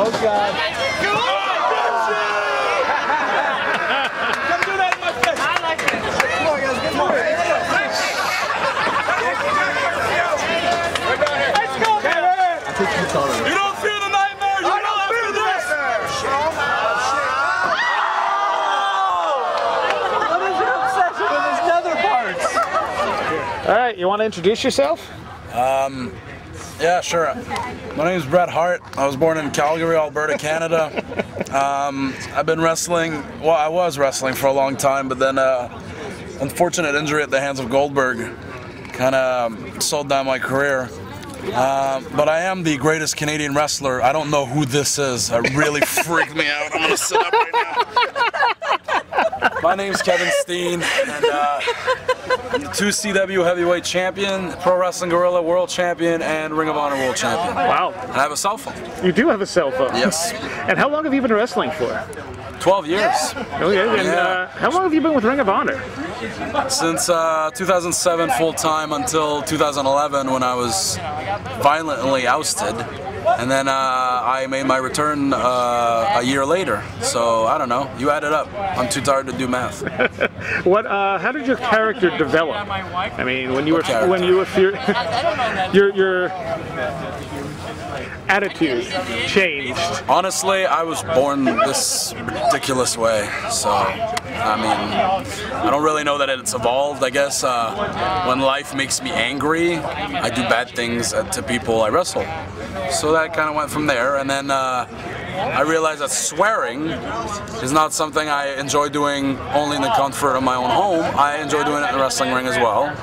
Oh, God. Come do that in my face. I like it. Come on, guys. Come on. Let's go, man. You don't feel the nightmare. You don't feel this. What is your obsession with his nether parts? All right, you want to introduce yourself? Yeah, sure. My name is Bret Hart. I was born in Calgary, Alberta, Canada. I've been wrestling, well, I was wrestling for a long time, but then unfortunate injury at the hands of Goldberg kind of slowed down my career. But I am the greatest Canadian wrestler. I don't know who this is. It really freaked me out. I'm going to sit up right now. My name's Kevin Steen, and I'm the 2CW heavyweight champion, Pro Wrestling Guerrilla world champion, and Ring of Honor world champion. Wow. And I have a cell phone. You do have a cell phone? Yes. And how long have you been wrestling for? 12 years. Okay, and how long have you been with Ring of Honor? Since 2007 full-time until 2011 when I was violently ousted. And then I made my return a year later. So, I don't know. You add it up. I'm too tired to do math. How did your character develop? I mean, when you were your attitude changed. Honestly, I was born this ridiculous way. So, I mean, I don't really know that it's evolved. I guess when life makes me angry, I do bad things to people I wrestle. So that kind of went from there, and then I realized that swearing is not something I enjoy doing only in the comfort of my own home. I enjoy doing it in the wrestling ring as well.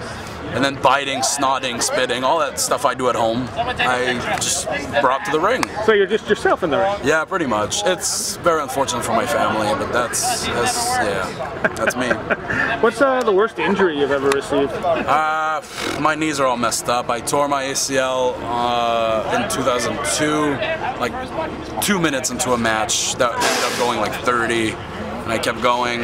And then biting, snotting, spitting, all that stuff I do at home, I just brought to the ring. So you're just yourself in the ring? Yeah, pretty much. It's very unfortunate for my family, but that's me. What's the worst injury you've ever received? My knees are all messed up. I tore my ACL in 2002, like 2 minutes into a match that ended up going like 30, and I kept going.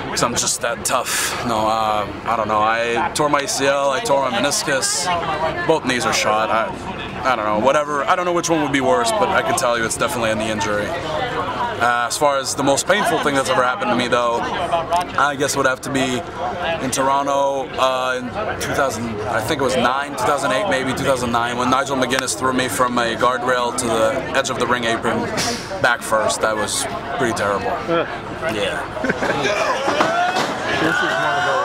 Because I'm just that tough. No, I don't know. I tore my ACL, I tore my meniscus. Both knees are shot. I don't know. Whatever. I don't know which one would be worse, but I can tell you it's definitely a knee injury. As far as the most painful thing that's ever happened to me, though, I guess it would have to be in Toronto in 2000, I think it was 2008, maybe 2009, when Nigel McGuinness threw me from a guardrail to the edge of the ring apron back first. That was pretty terrible. Yeah. This is one of those.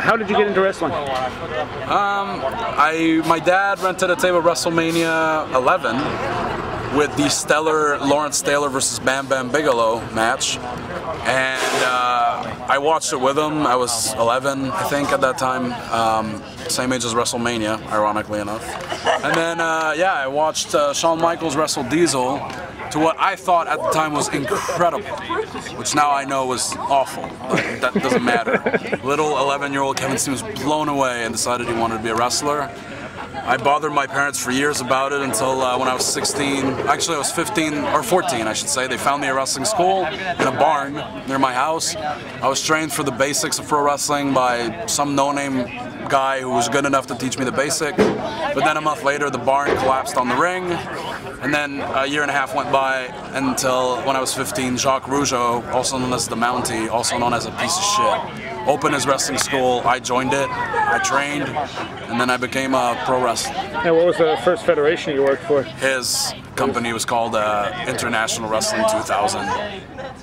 How did you get into wrestling? My dad rented a tape of WrestleMania 11 with the stellar Lawrence Taylor versus Bam Bigelow match, and I watched it with him. I was 11, I think, at that time, same age as WrestleMania, ironically enough. And then, I watched Shawn Michaels wrestle Diesel to what I thought at the time was incredible, which now I know was awful, but that doesn't matter. Little 11-year-old Kevin Steen was blown away and decided he wanted to be a wrestler. I bothered my parents for years about it until when I was 16. Actually, I was 15 or 14, I should say. They found me a wrestling school in a barn near my house. I was trained for the basics of pro wrestling by some no-name guy who was good enough to teach me the basic. But then a month later, the barn collapsed on the ring. And then a year and a half went by until when I was 15, Jacques Rougeau, also known as the Mountie, also known as a piece of shit, opened his wrestling school. I joined it, I trained, and then I became a pro wrestler. And what was the first federation you worked for? His company was called International Wrestling 2000.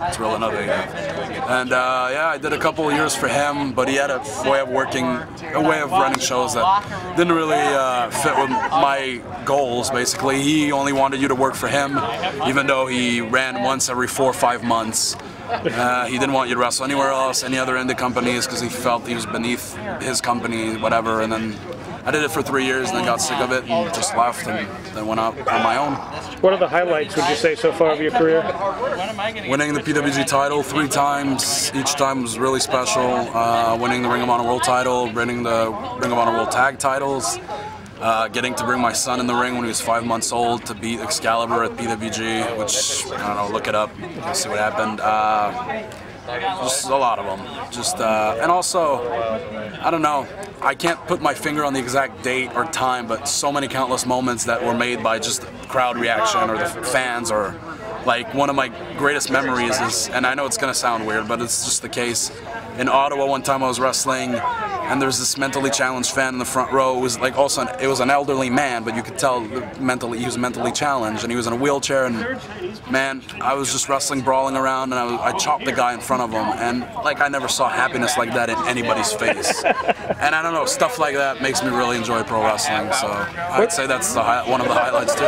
It's real another year. And I did a couple of years for him, but he had a way of running shows that didn't really fit with my goals, basically. He only wanted you to work for him, even though he ran once every 4 or 5 months. He didn't want you to wrestle anywhere else, any other indie companies, because he felt he was beneath his company, whatever. And then I did it for 3 years, and then got sick of it, and just left, and then went out on my own. What are the highlights, would you say, so far of your career? Winning the PWG title 3 times. Each time was really special. Winning the Ring of Honor World title, winning the Ring of Honor World Tag titles. Getting to bring my son in the ring when he was 5 months old to beat Excalibur at PWG, which, I don't know, look it up, you'll see what happened. Just a lot of them. And also, I don't know, I can't put my finger on the exact date or time, but so many countless moments that were made by just crowd reaction or the fans, or like one of my greatest memories is, and I know it's gonna sound weird, but it's just the case. In Ottawa, one time I was wrestling, and there's this mentally challenged fan in the front row. It was like also it was an elderly man, but you could tell he was mentally challenged, and he was in a wheelchair. And man, I was just wrestling, brawling around, and I chopped the guy in front of him, and like I never saw happiness like that in anybody's face. And I don't know, stuff like that makes me really enjoy pro wrestling. So I'd say that's one of the highlights too.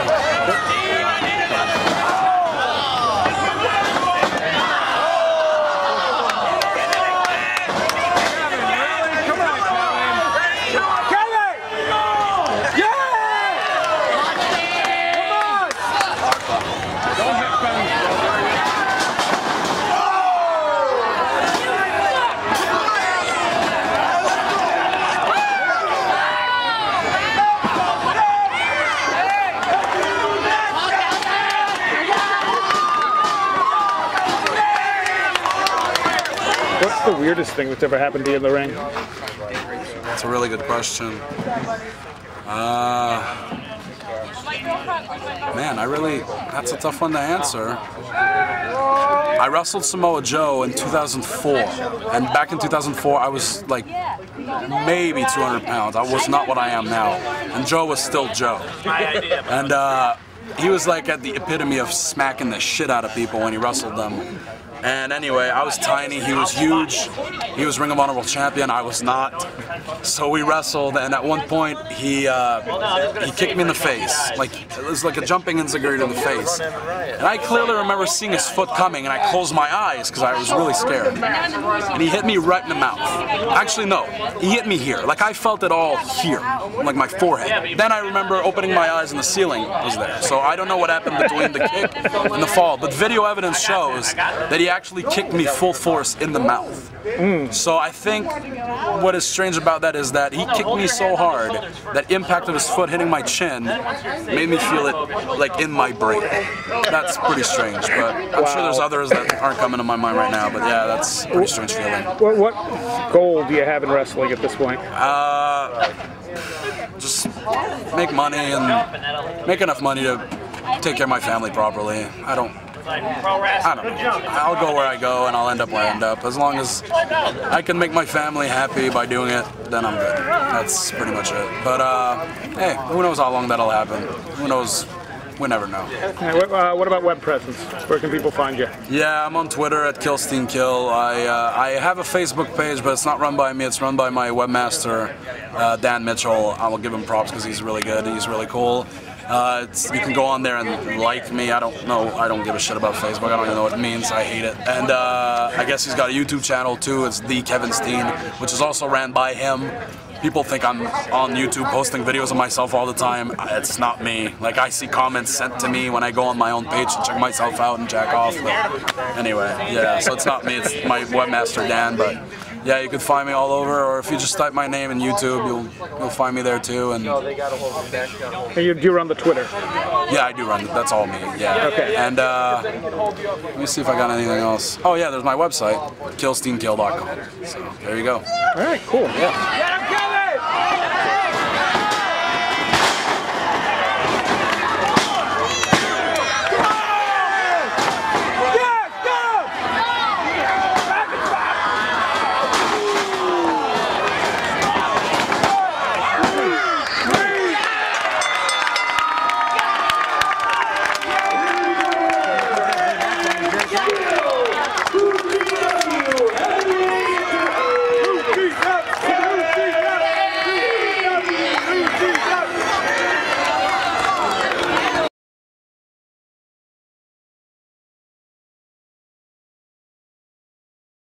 What's the weirdest thing that's ever happened to you in the ring? That's a really good question. Man, that's a tough one to answer. I wrestled Samoa Joe in 2004, and back in 2004 I was like maybe 200 pounds. I was not what I am now, and Joe was still Joe. And he was like at the epitome of smacking the shit out of people when he wrestled them. And anyway, I was tiny, he was huge, he was Ring of Honor World Champion, I was not. So we wrestled, and at one point he kicked me in the face. Like, it was like a jumping enziguri to the face. And I clearly remember seeing his foot coming, and I closed my eyes because I was really scared. And he hit me right in the mouth. Actually, no, he hit me here. Like, I felt it all here, like my forehead. Then I remember opening my eyes and the ceiling was there. So I don't know what happened between the kick and the fall, but video evidence shows that he actually kicked me full force in the mouth. So I think what is strange about that is that he kicked me so hard that impact of his foot hitting my chin made me feel it like in my brain. That's pretty strange, but I'm sure there's others that aren't coming to my mind right now, but yeah, that's a pretty strange feeling. What goal do you have in wrestling at this point? Just make money and make enough money to take care of my family properly. I don't know. I'll go where I go and I'll end up where I end up. As long as I can make my family happy by doing it, then I'm good. That's pretty much it. But hey, who knows how long that'll happen? Who knows? We never know. What about web presence? Where can people find you? Yeah, I'm on Twitter at KillSteenKill. I have a Facebook page, but it's not run by me. It's run by my webmaster, Dan Mitchell. I will give him props because he's really good. He's really cool. You can go on there and like me. I don't know. I don't give a shit about Facebook. I don't even know what it means. I hate it. And I guess he's got a YouTube channel too. It's The Kevin Steen, which is also ran by him. People think I'm on YouTube posting videos of myself all the time. It's not me. Like, I see comments sent to me when I go on my own page to check myself out and jack off. But anyway, yeah, so it's not me. It's my webmaster, Dan. But yeah, you can find me all over, or if you just type my name in YouTube, you'll find me there too. And you do run the Twitter? Yeah, I do run. That's all me. Yeah. Okay. And let me see if I got anything else. Oh yeah, there's my website, killsteenkill.com. So there you go. All right, cool. Yeah.